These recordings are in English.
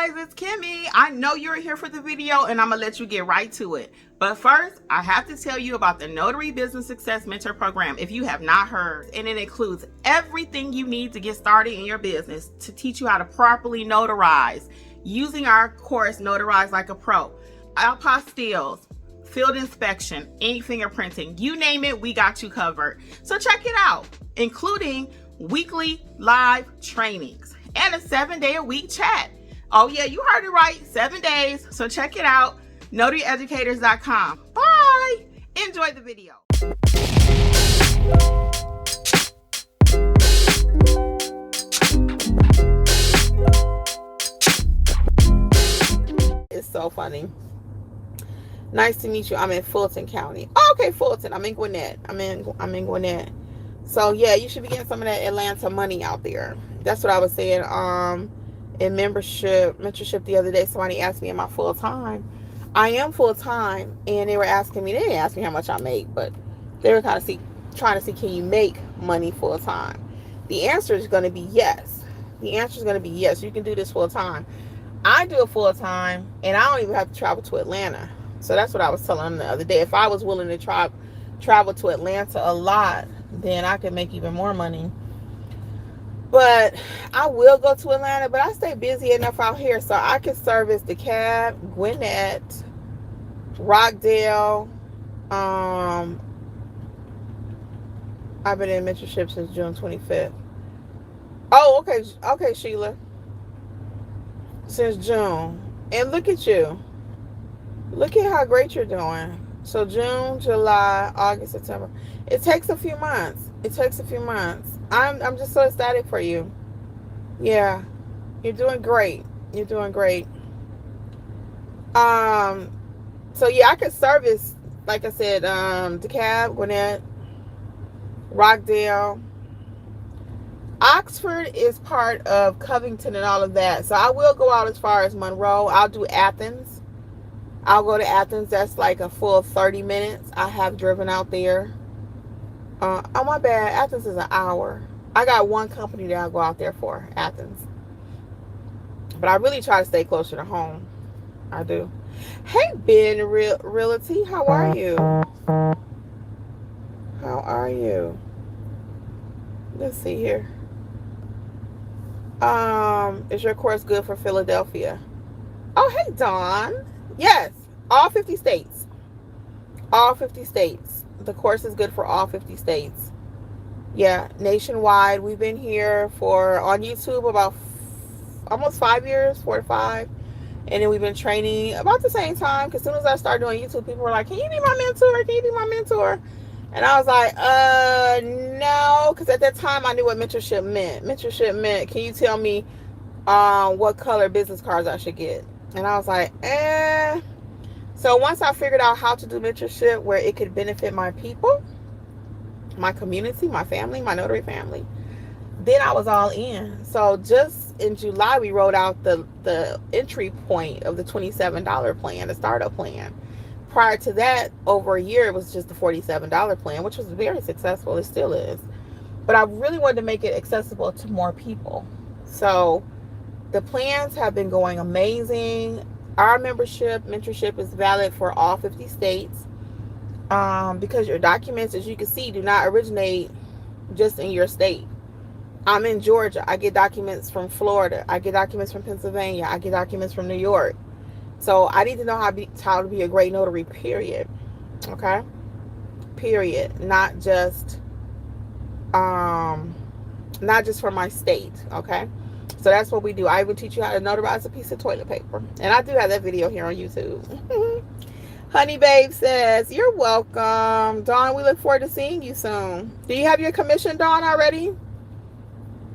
guys, it's Kimmy. I know you're here for the video and I'm gonna let you get right to it. But first, I have to tell you about the Notary Business Success Mentor Program if you have not heard. And it includes everything you need to get started in your business to teach you how to properly notarize using our course, Notarize Like a Pro. Apostilles, field inspection, ink fingerprinting, you name it, we got you covered. So check it out, including weekly live trainings and a 7-day-a-week chat. Oh yeah, you heard it right, 7 days. So check it out, notaryeducators.com. Bye. Enjoy the video. It's so funny. Nice to meet you. I'm in Fulton County. Oh, okay, Fulton. I'm in Gwinnett. I'm in Gwinnett. So yeah, you should be getting some of that Atlanta money out there. That's what I was saying. In mentorship the other day, somebody asked me, am I full time? I am full time, and they were asking me. They didn't ask me how much I make, but they were kind of trying to see, can you make money full time? The answer is going to be yes. The answer is going to be yes. You can do this full time. I do it full time, and I don't even have to travel to Atlanta. So that's what I was telling them the other day. If I was willing to travel to Atlanta a lot, then I could make even more money. But I will go to Atlanta, but I stay busy enough out here so I can service DeKalb, Gwinnett, Rockdale. I've been in mentorship since June 25th. Oh, okay, Sheila. Since June. And look at you. Look at how great you're doing. So June, July, August, September. It takes a few months. I'm just so ecstatic for you. Yeah. You're doing great. So yeah, I could service, like I said, DeKalb, Gwinnett, Rockdale. Oxford is part of Covington and all of that. So I will go out as far as Monroe. I'll do Athens. I'll go to Athens. That's like a full 30 minutes. I have driven out there. Oh, my bad. Athens is an hour. I got one company that I'll go out there for, Athens. But I really try to stay closer to home. I do. Hey, Ben Realty. How are you? Let's see here. Is your course good for Philadelphia? Oh, hey, Dawn. Yes, all 50 states. All 50 states. The course is good for all 50 states. Yeah, nationwide. We've been here on YouTube about almost 5 years, 4 to 5. And then we've been training about the same time. Because as soon as I started doing YouTube, people were like, can you be my mentor? And I was like, no. Because at that time, I knew what mentorship meant. Mentorship meant, can you tell me what color business cards I should get? And I was like, So once I figured out how to do mentorship where it could benefit my people, my community, my family, my notary family, then I was all in. So just in July, we rolled out the entry point of the $27 plan, the startup plan. Prior to that, over a year, it was just the $47 plan, which was very successful. It still is. But I really wanted to make it accessible to more people. So the plans have been going amazing. Our mentorship is valid for all 50 states because your documents, as you can see, do not originate just in your state. I'm in Georgia. I get documents from Florida. I get documents from Pennsylvania. I get documents from New York. So I need to know how to be a great notary, period. Okay? Period. Not just for my state. Okay? So that's what we do. I even teach you how to notarize a piece of toilet paper. And I do have that video here on YouTube. Honey Babe says, you're welcome. Dawn, we look forward to seeing you soon. Do you have your commission, Dawn, already?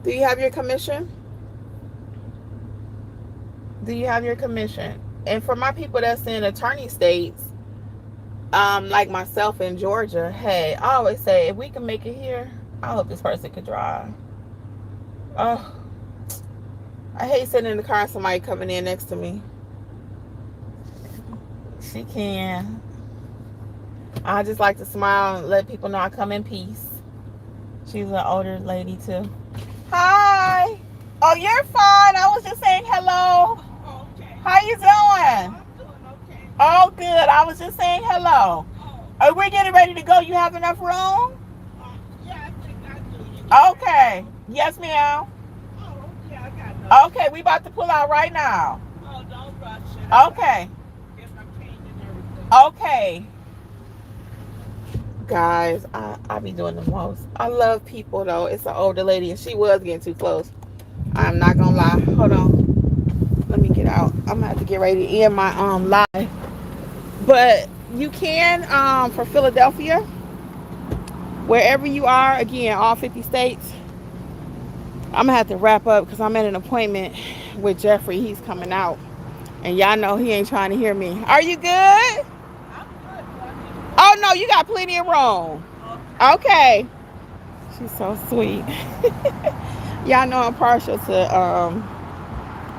Do you have your commission? And for my people that's in attorney states, like myself in Georgia, hey, I always say, if we can make it here, I hope this person could drive. Oh, I hate sitting in the car and somebody coming in next to me. She can. I just like to smile and let people know I come in peace. She's an older lady too. Hi. Oh, you're fine. I was just saying hello. Oh, Oh, good. I was just saying hello. Are we getting ready to go? You have enough room? Yeah, I think I do. Okay. Yes, ma'am. Oh, yeah, I got enough. Okay, we about to pull out right now. Oh, don't rush it. Okay. Get my cane and everything. Okay. Guys, I be doing the most. I love people though. It's an older lady and she was getting too close. I'm not gonna lie. Hold on. Let me get out. I'm gonna have to get ready to end my live. But you can for Philadelphia, wherever you are, again, all 50 states. I'm gonna have to wrap up because I'm at an appointment with Jeffrey. He's coming out. And y'all know he ain't trying to hear me. Are you good? I'm good. Oh no, you got plenty of room. Okay. She's so sweet. Y'all know I'm partial to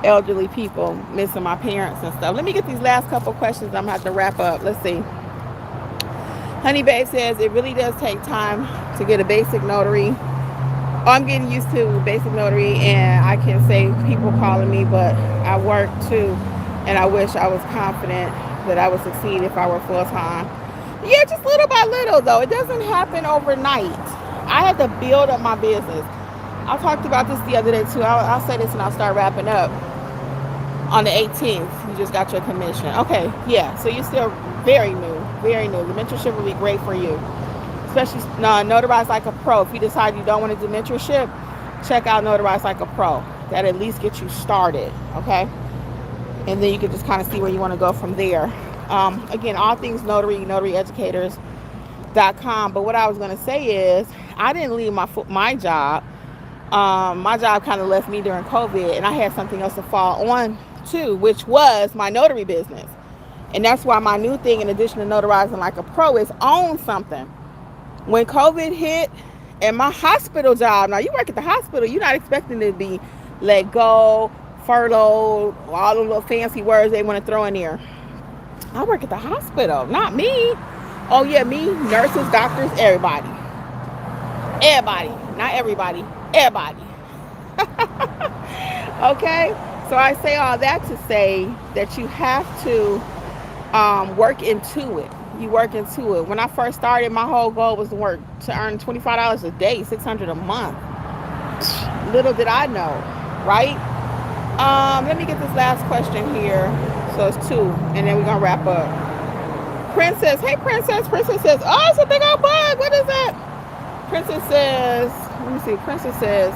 elderly people, missing my parents and stuff. Let me get these last couple questions. I'm gonna have to wrap up. Let's see. Honey Babe says it really does take time to get a basic notary. Oh, I'm getting used to basic notary, and I can say people calling me, but I work too, and I wish I was confident that I would succeed if I were full time. Yeah, just little by little though. It doesn't happen overnight. I had to build up my business. I talked about this the other day too. I'll say this and I'll start wrapping up. On the 18th, you just got your commission. Okay, yeah. So you're still very new, very new. The mentorship will be great for you, especially Notarize Like a Pro. If you decide you don't want to do mentorship, check out Notarize Like a Pro. That at least gets you started, okay? And then you can just kind of see where you want to go from there. Again, all things notary, notaryeducators.com. But what I was going to say is, I didn't leave my job. My job kind of left me during COVID, and I had something else to fall on too, which was my notary business. And that's why my new thing, in addition to notarizing like a pro, is own something. When COVID hit and my hospital job, now you work at the hospital, you're not expecting to be let go, furloughed, all the little fancy words they want to throw in there. I work at the hospital, not me. Oh yeah, me, nurses, doctors, everybody. Everybody, not everybody, everybody. Okay, so I say all that to say that you have to work into it. You work into it. When I first started, my whole goal was to earn $25 a day, $600 a month. Little did I know, right? Let me get this last question here. So it's 2, and then we're gonna wrap up. Princess, hey Princess. Princess says, oh, it's a big old bug. What is that? Princess says, let me see. Princess says,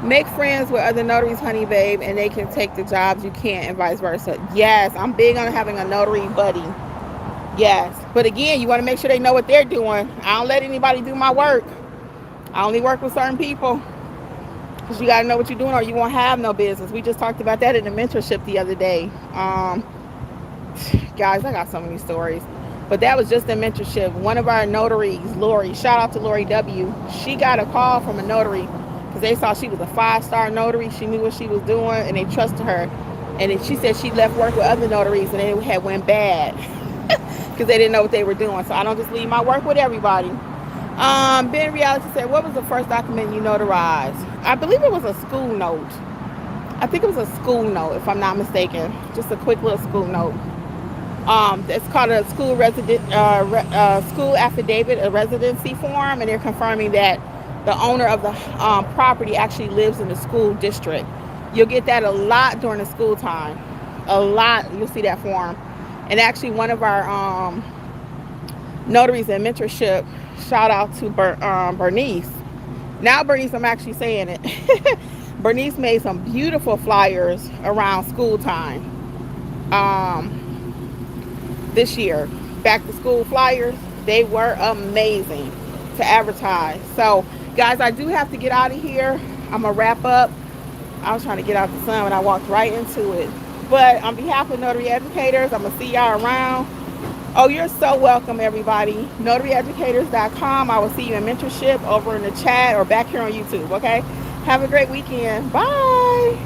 make friends with other notaries, honey babe, and they can take the jobs you can't, and vice versa. Yes, I'm big on having a notary buddy. Yes, but again, you want to make sure they know what they're doing. I don't let anybody do my work. I only work with certain people, because you got to know what you're doing or you won't have no business. We just talked about that in the mentorship the other day. Guys, I got so many stories. But that was just a mentorship. One of our notaries, Lori, shout out to Lori W. She got a call from a notary because they saw she was a 5-star notary. She knew what she was doing and they trusted her. And then she said she left work with other notaries and it had went bad because they didn't know what they were doing. So I don't just leave my work with everybody. Ben Reality said, what was the first document you notarized? I believe it was a school note. I think it was a school note, if I'm not mistaken. Just a quick little school note. It's called a school school affidavit, a residency form, and they're confirming that the owner of the property actually lives in the school district. You'll get that a lot during the school time. A lot, you'll see that form. And actually, one of our notaries in mentorship, shout out to Bernice. Now, Bernice, I'm actually saying it. Bernice made some beautiful flyers around school time. This year, back to school flyers, they were amazing to advertise. So guys, I do have to get out of here. I'm gonna wrap up. I was trying to get out the sun when I walked right into it. But on behalf of Notary Educators, I'm gonna see y'all around. Oh, you're so welcome, everybody. notaryeducators.com. I will see you in mentorship over in the chat or back here on YouTube. Okay, have a great weekend. Bye.